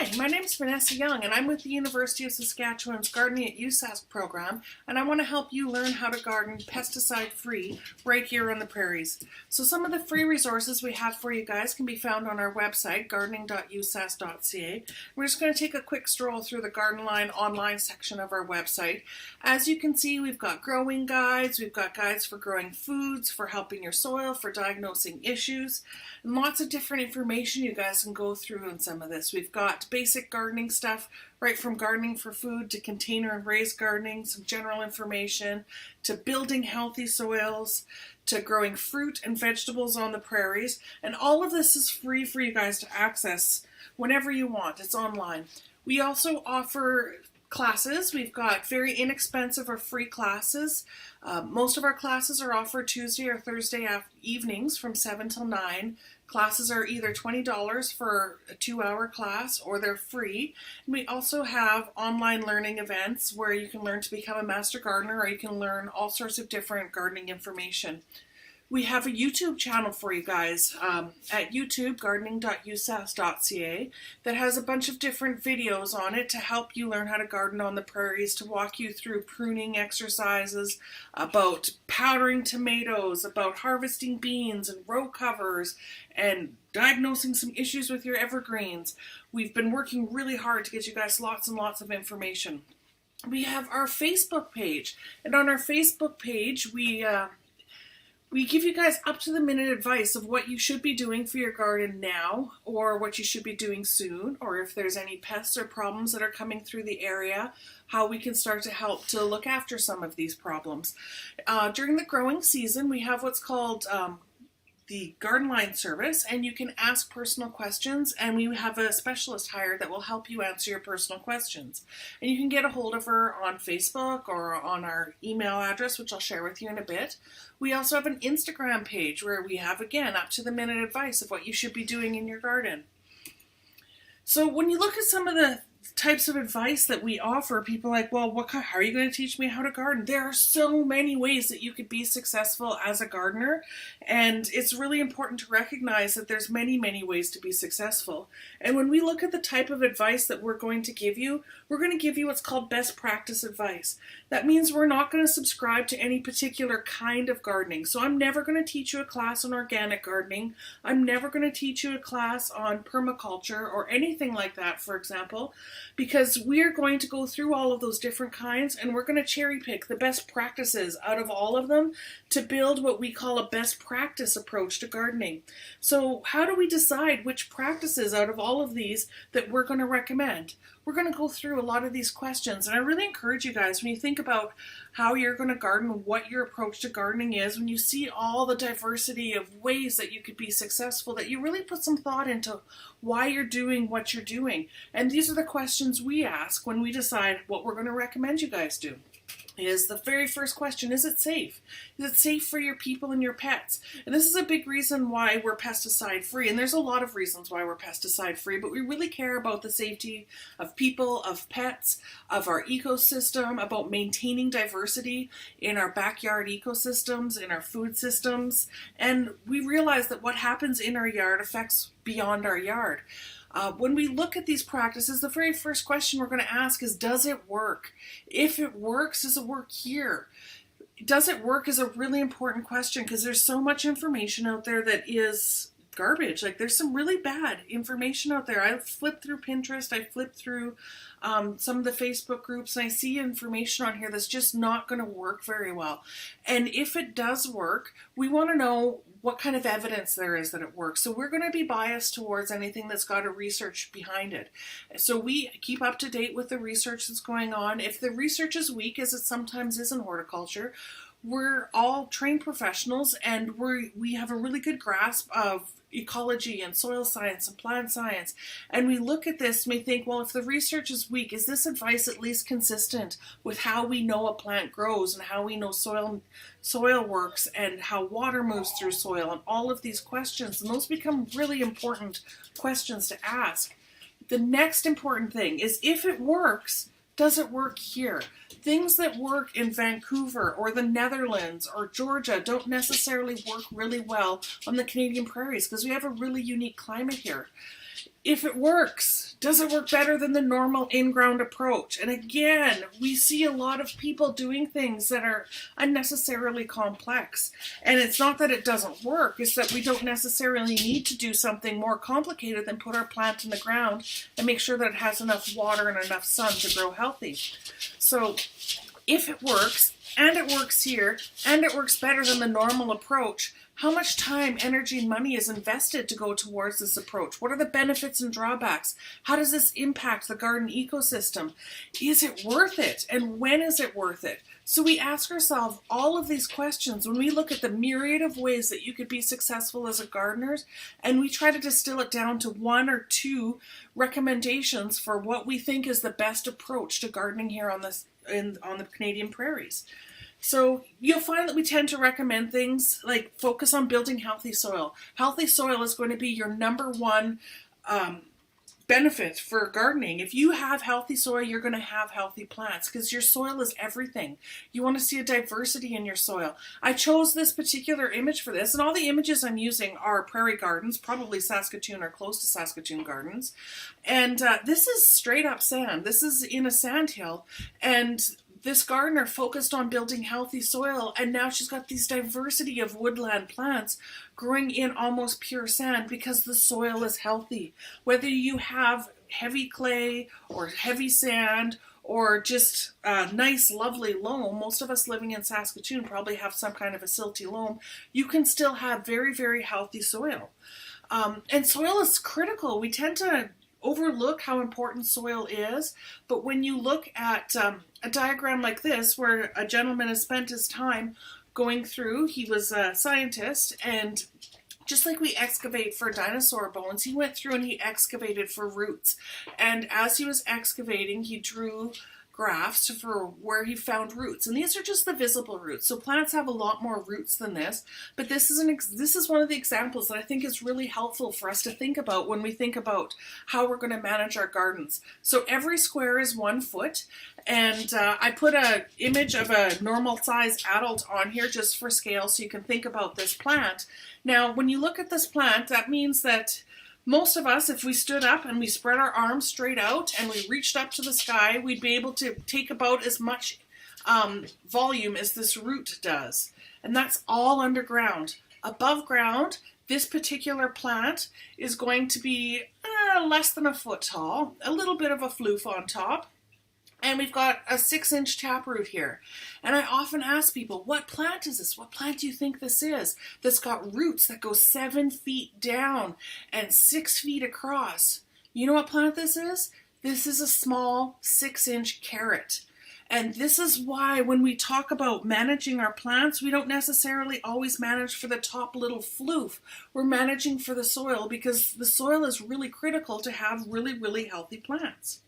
Hi, my name is Vanessa Young and I'm with the University of Saskatchewan's Gardening at USASK program, and I want to help you learn how to garden pesticide-free right here on the prairies. So some of the free resources we have for you guys can be found on our website, gardening.usask.ca. We're just going to take a quick stroll through the Garden Line online section of our website. As you can see, we've got growing guides, we've got guides for growing foods, for helping your soil, for diagnosing issues, and lots of different information you guys can go through in some of this. We've got basic gardening stuff, right from gardening for food to container and raised gardening, some general information, to building healthy soils, to growing fruit and vegetables on the prairies. And all of this is free for you guys to access whenever you want. It's online. We also offer classes. We've got very inexpensive or free classes. Most of our classes are offered Tuesday or Thursday evenings from 7 till 9. Classes are either $20 for a 2-hour class or they're free. And we also have online learning events where you can learn to become a master gardener, or you can learn all sorts of different gardening information. We have a YouTube channel for you guys at YouTube, gardening.usask.ca, that has a bunch of different videos on it to help you learn how to garden on the prairies, to walk you through pruning exercises, about powdering tomatoes, about harvesting beans and row covers, and diagnosing some issues with your evergreens. We've been working really hard to get you guys lots and lots of information. We have our Facebook page, and on our Facebook page we give you guys up-to-the-minute advice of what you should be doing for your garden now, or what you should be doing soon, or if there's any pests or problems that are coming through the area, how we can start to help to look after some of these problems. During the growing season, we have what's called the Garden Line service, and you can ask personal questions, and we have a specialist hired that will help you answer your personal questions. And you can get a hold of her on Facebook or on our email address, which I'll share with you in a bit. We also have an Instagram page where we have, again, up-to-the-minute advice of what you should be doing in your garden. So when you look at some of the types of advice that we offer, people are like, well, how are you going to teach me how to garden? There are so many ways that you could be successful as a gardener, and it's really important to recognize that there's many, many ways to be successful. And when we look at the type of advice that we're going to give you, we're going to give you what's called best practice advice. That means we're not going to subscribe to any particular kind of gardening. So I'm never going to teach you a class on organic gardening. I'm never going to teach you a class on permaculture or anything like that, for example, because we're going to go through all of those different kinds, and we're going to cherry pick the best practices out of all of them to build what we call a best practice approach to gardening. So how do we decide which practices out of all of these that we're going to recommend? We're going to go through a lot of these questions, and I really encourage you guys, when you think about how you're going to garden, what your approach to gardening is, when you see all the diversity of ways that you could be successful, that you really put some thought into why you're doing what you're doing. And these are the questions we ask when we decide what we're going to recommend you guys do. Is the very first question, is it safe? Is it safe for your people and your pets? And this is a big reason why we're pesticide free. And there's a lot of reasons why we're pesticide free, but we really care about the safety of people, of pets, of our ecosystem, about maintaining diversity in our backyard ecosystems, in our food systems. And we realize that what happens in our yard affects beyond our yard. When we look at these practices, the very first question we're going to ask is, does it work? If it works, does it work here? Does it work is a really important question, because there's so much information out there that is garbage. Like, there's some really bad information out there. I flip through Pinterest, I flip through some of the Facebook groups, and I see information on here that's just not going to work very well. And if it does work, we want to know what kind of evidence there is that it works. So we're going to be biased towards anything that's got a research behind it. So we keep up to date with the research that's going on. If the research is weak, as it sometimes is in horticulture, we're all trained professionals, and we have a really good grasp of ecology and soil science and plant science. And we look at this and we think, well, if the research is weak, is this advice at least consistent with how we know a plant grows and how we know soil works and how water moves through soil and all of these questions? And those become really important questions to ask. The next important thing is, if it works, does it work here? Things that work in Vancouver or the Netherlands or Georgia don't necessarily work really well on the Canadian prairies, because we have a really unique climate here. If it works, does it work better than the normal in-ground approach? And again, we see a lot of people doing things that are unnecessarily complex. And it's not that it doesn't work, it's that we don't necessarily need to do something more complicated than put our plant in the ground and make sure that it has enough water and enough sun to grow healthy. So if it works, and it works here, and it works better than the normal approach, how much time, energy, and money is invested to go towards this approach? What are the benefits and drawbacks? How does this impact the garden ecosystem? Is it worth it? And when is it worth it? So we ask ourselves all of these questions when we look at the myriad of ways that you could be successful as a gardener, and we try to distill it down to one or two recommendations for what we think is the best approach to gardening here on the Canadian prairies. So you'll find that we tend to recommend things like focus on building healthy soil. Healthy soil is going to be your number one benefit for gardening. If you have healthy soil, you're going to have healthy plants because your soil is everything. You want to see a diversity in your soil. I chose this particular image for this, and all the images I'm using are prairie gardens, probably Saskatoon or close to Saskatoon gardens. And this is straight up sand. This is in a sandhill, and this gardener focused on building healthy soil, and now she's got these diversity of woodland plants growing in almost pure sand because the soil is healthy. Whether you have heavy clay or heavy sand or just nice, lovely loam, most of us living in Saskatoon probably have some kind of a silty loam, you can still have very, very healthy soil. And soil is critical. We tend to overlook how important soil is, but when you look at a diagram like this where a gentleman has spent his time going through, he was a scientist, and just like we excavate for dinosaur bones, he went through and he excavated for roots, and as he was excavating he drew graphs for where he found roots, and these are just the visible roots. So plants have a lot more roots than this, but this is one of the examples that I think is really helpful for us to think about when we think about how we're going to manage our gardens. So every square is 1 foot, and I put an image of a normal size adult on here just for scale so you can think about this plant. Now when you look at this plant, that means that most of us, if we stood up and we spread our arms straight out and we reached up to the sky, we'd be able to take about as much volume as this root does. And that's all underground. Above ground, this particular plant is going to be less than a foot tall, a little bit of a floof on top. And we've got a 6-inch taproot here. And I often ask people, what plant is this? What plant do you think this is? That's got roots that go 7 feet down and 6 feet across. You know what plant this is? This is a small 6-inch carrot. And this is why when we talk about managing our plants, we don't necessarily always manage for the top little floof. We're managing for the soil because the soil is really critical to have really, really healthy plants.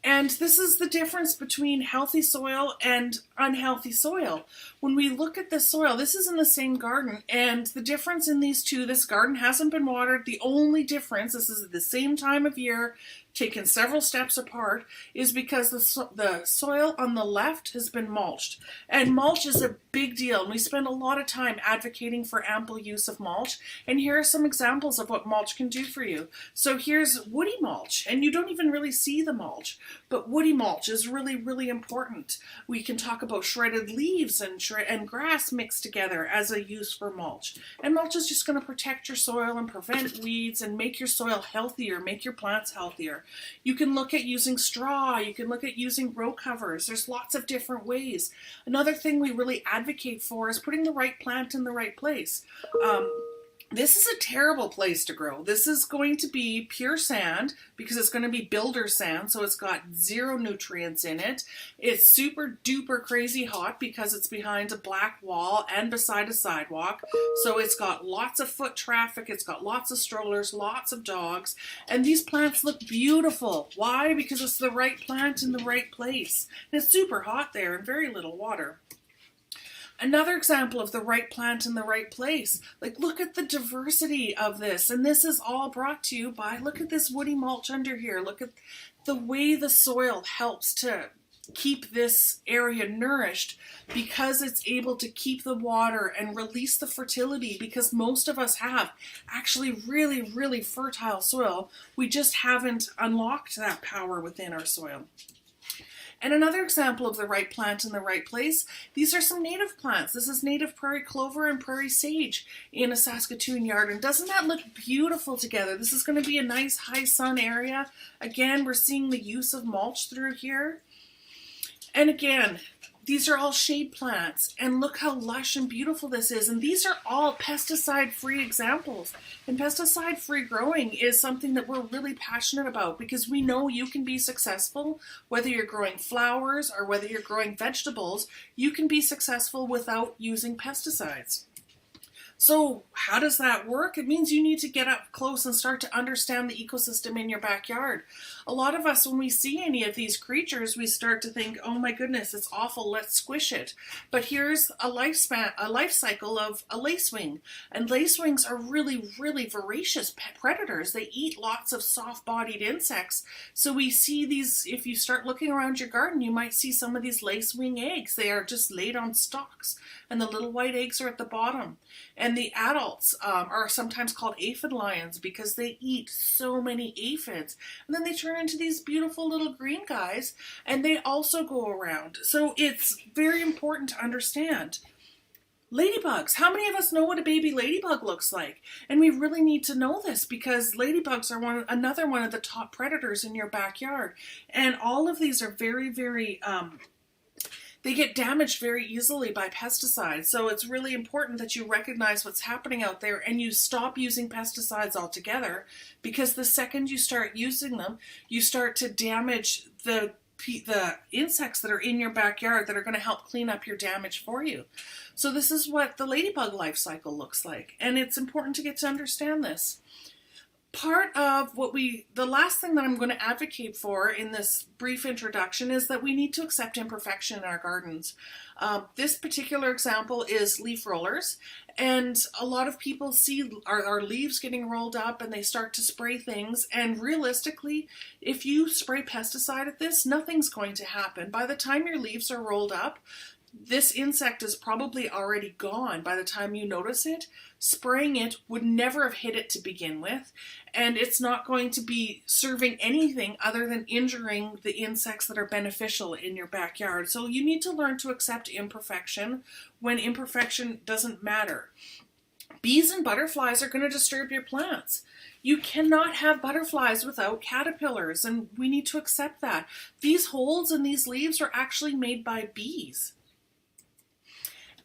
And this is the difference between healthy soil and unhealthy soil. When we look at the soil, this is in the same garden, and the difference in these two, this garden hasn't been watered. The only difference, this is at the same time of year, taken several steps apart, is because the soil on the left has been mulched. And mulch is a big deal, and we spend a lot of time advocating for ample use of mulch. And here are some examples of what mulch can do for you. So here's woody mulch, and you don't even really see the mulch, but woody mulch is really, really important. We can talk about shredded leaves and grass mixed together as a use for mulch. And mulch is just going to protect your soil and prevent weeds and make your soil healthier, make your plants healthier. You can look at using straw, you can look at using row covers. There's lots of different ways. Another thing we really advocate for is putting the right plant in the right place. This is a terrible place to grow. This is going to be pure sand because it's going to be builder sand, so it's got 0 nutrients in it. It's super duper crazy hot because it's behind a black wall and beside a sidewalk. So it's got lots of foot traffic, it's got lots of strollers, lots of dogs, and these plants look beautiful. Why? Because it's the right plant in the right place. And it's super hot there and very little water. Another example of the right plant in the right place. Like, look at the diversity of this. And this is all brought to you by, look at this woody mulch under here. Look at the way the soil helps to keep this area nourished because it's able to keep the water and release the fertility, because most of us have actually really, really fertile soil. We just haven't unlocked that power within our soil. And another example of the right plant in the right place, these are some native plants. This is native prairie clover and prairie sage in a Saskatoon yard. And doesn't that look beautiful together? This is going to be a nice high sun area. Again, we're seeing the use of mulch through here. And again, these are all shade plants, and look how lush and beautiful this is. And these are all pesticide-free examples. And pesticide-free growing is something that we're really passionate about, because we know you can be successful whether you're growing flowers or whether you're growing vegetables. You can be successful without using pesticides. So how does that work? It means you need to get up close and start to understand the ecosystem in your backyard. A lot of us, when we see any of these creatures, we start to think, oh my goodness, it's awful, let's squish it. But here's a life cycle of a lacewing. And lacewings are really, really voracious predators. They eat lots of soft-bodied insects. So we see these, if you start looking around your garden, you might see some of these lacewing eggs. They are just laid on stalks, and the little white eggs are at the bottom. And the adults are sometimes called aphid lions because they eat so many aphids. And then they turn into these beautiful little green guys, and they also go around. So it's very important to understand. Ladybugs. How many of us know what a baby ladybug looks like? And we really need to know this, because ladybugs are another one of the top predators in your backyard. And all of these are very, very... they get damaged very easily by pesticides. So it's really important that you recognize what's happening out there and you stop using pesticides altogether, because the second you start using them, you start to damage the insects that are in your backyard that are going to help clean up your damage for you. So this is what the ladybug life cycle looks like. And it's important to get to understand this. Part of the last thing that I'm going to advocate for in this brief introduction is that we need to accept imperfection in our gardens. This particular example is leaf rollers, and a lot of people see our leaves getting rolled up and they start to spray things, and realistically, if you spray pesticide at this, nothing's going to happen. By the time your leaves are rolled up, this insect is probably already gone by the time you notice it. Spraying it would never have hit it to begin with, and it's not going to be serving anything other than injuring the insects that are beneficial in your backyard. So you need to learn to accept imperfection when imperfection doesn't matter. Bees and butterflies are going to disturb your plants. You cannot have butterflies without caterpillars, and we need to accept that. These holes in these leaves are actually made by bees.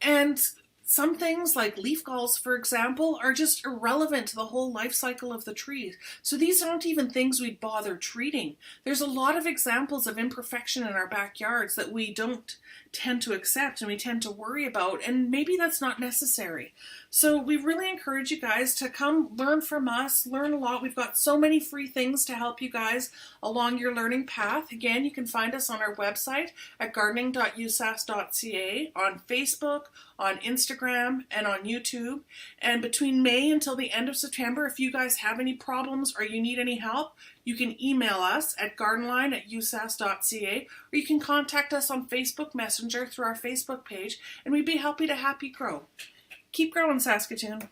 And some things like leaf galls, for example, are just irrelevant to the whole life cycle of the trees. So these aren't even things we'd bother treating. There's a lot of examples of imperfection in our backyards that we don't tend to accept and we tend to worry about, and maybe that's not necessary. So we really encourage you guys to come learn from us, learn a lot. We've got so many free things to help you guys along your learning path. Again, you can find us on our website at gardening.usask.ca, on Facebook, on Instagram, and on YouTube. And between May until the end of September, if you guys have any problems or you need any help, you can email us at gardenline@usask.ca, or you can contact us on Facebook Messenger through our Facebook page, and we'd be happy to help you grow. Keep growing, Saskatoon.